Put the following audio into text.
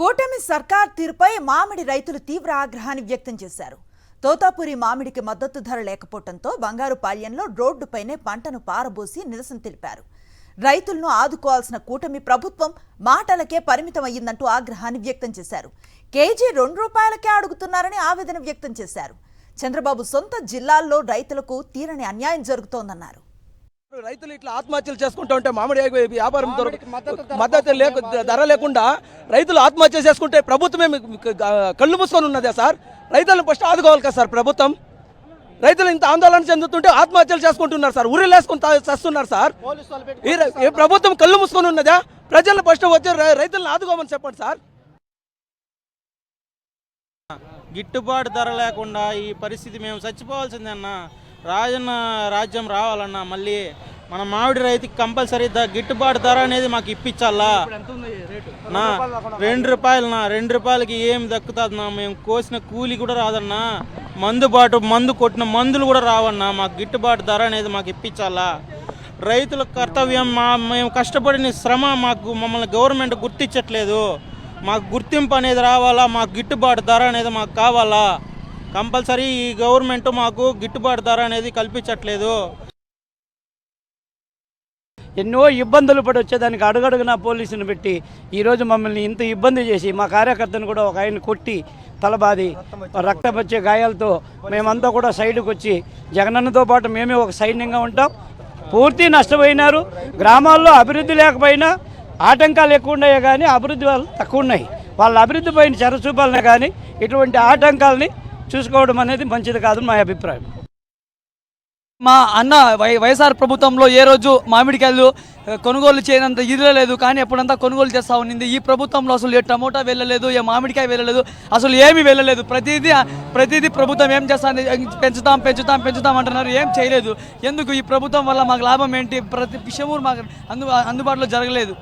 కూటమి సర్కార్ తీరుపై మామిడి రైతులు తీవ్ర ఆగ్రహాన్ని వ్యక్తం చేశారు. తోతాపురి మామిడికి మద్దతు ధర లేకపోవడంతో బంగారుపాళ్యంలో రోడ్డుపైనే పంటను పారబోసి నిరసన తెలిపారు. రైతులను ఆదుకోవాల్సిన కూటమి ప్రభుత్వం మాటలకే పరిమితమయ్యిందంటూ ఆగ్రహాన్ని వ్యక్తం చేశారు. కేజీ ₹2కే అడుగుతున్నారని ఆవేదన వ్యక్తం చేశారు. చంద్రబాబు సొంత జిల్లాల్లో రైతులకు తీరని అన్యాయం జరుగుతోందన్నారు. రైతులు ఇట్లా ఆత్మహత్యలు చేసుకుంటూ ఉంటే మామిడి వ్యాపారం మద్దతు ధర లేకుండా రైతులు ఆత్మహత్య చేసుకుంటే ప్రభుత్వమే కళ్ళు మూసుకొని ఉన్నదే సార్. రైతులను ఫస్ట్ ఆదుకోవాలి కదా సార్ ప్రభుత్వం. రైతులు ఇంత ఆందోళన చెందుతుంటే ఆత్మహత్యలు చేసుకుంటున్నారు సార్, ఊరిలో వేసుకుని చస్తున్నారు సార్. ఈ ప్రభుత్వం కళ్ళు మూసుకొని ఉన్నదా? ప్రజలను ఫస్ట్ వచ్చి రైతులను ఆదుకోమని చెప్పండి సార్. గిట్టుబాటు ధర లేకుండా ఈ పరిస్థితి మేము చచ్చిపోవాల్సిందే అన్న. రాజన్న రాజ్యం రావాలన్నా మళ్ళీ మన మామిడి రైతుకి కంపల్సరీ గిట్టుబాటు ధర అనేది మాకు ఇప్పించాలా. నా ₹2 ఏం దక్కుతుందన్నా? మేము కోసిన కూలి కూడా రాదన్నా, మందు కొట్టిన మందులు కూడా రావన్నా. మాకు గిట్టుబాటు ధర అనేది మాకు ఇప్పించాలా. రైతుల కర్తవ్యం, మేము కష్టపడిన శ్రమ మమ్మల్ని గవర్నమెంట్ గుర్తించట్లేదు. మాకు గుర్తింపు అనేది రావాలా, మాకు గిట్టుబాటు ధర అనేది మాకు కావాలా. కంపల్సరీ ఈ గవర్నమెంట్ మాకు గిట్టుబాటు ధర అనేది కల్పించట్లేదు. ఎన్నో ఇబ్బందులు పడి వచ్చేదానికి అడుగడుగున పోలీసుని పెట్టి ఈరోజు మమ్మల్ని ఇంత ఇబ్బంది చేసి మా కార్యకర్తను కూడా ఒక ఆయన కొట్టి తలబాది రక్తం వచ్చే గాయాలతో మేమంతా కూడా సైడ్కి వచ్చి జగనన్నతో పాటు మేమే ఒక సైన్యంగా ఉంటాం. పూర్తి నష్టపోయినారు. గ్రామాల్లో అభివృద్ధి లేకపోయినా ఆటంకాలు ఎక్కువ ఉన్నాయి, కానీ అభివృద్ధి వాళ్ళు తక్కువ ఉన్నాయి. వాళ్ళ అభివృద్ధి పైన చరచూపాలనే కానీ ఇటువంటి ఆటంకాలని చూసుకోవడం అనేది మంచిది కాదు మా అభిప్రాయం. మా అన్న వైఎస్ఆర్ ప్రభుత్వంలో ఏ రోజు మామిడికాయలు కొనుగోలు చేయనంత ఇది లేదు, కానీ ఎప్పుడంతా కొనుగోలు చేస్తూ ఉన్నింది. ఈ ప్రభుత్వంలో అసలు ఏ టమోటా వెళ్ళలేదు, ఏ మామిడికాయ వెళ్ళలేదు, అసలు ఏమీ వెళ్ళలేదు. ప్రతిదీ ప్రభుత్వం ఏం చేస్తుంది, పెంచుతాం అంటున్నారు, ఏం చేయలేదు. ఎందుకు? ఈ ప్రభుత్వం వల్ల మాకు లాభం ఏంటి? ప్రతి విషయము మాకు అందుబాటులో జరగలేదు.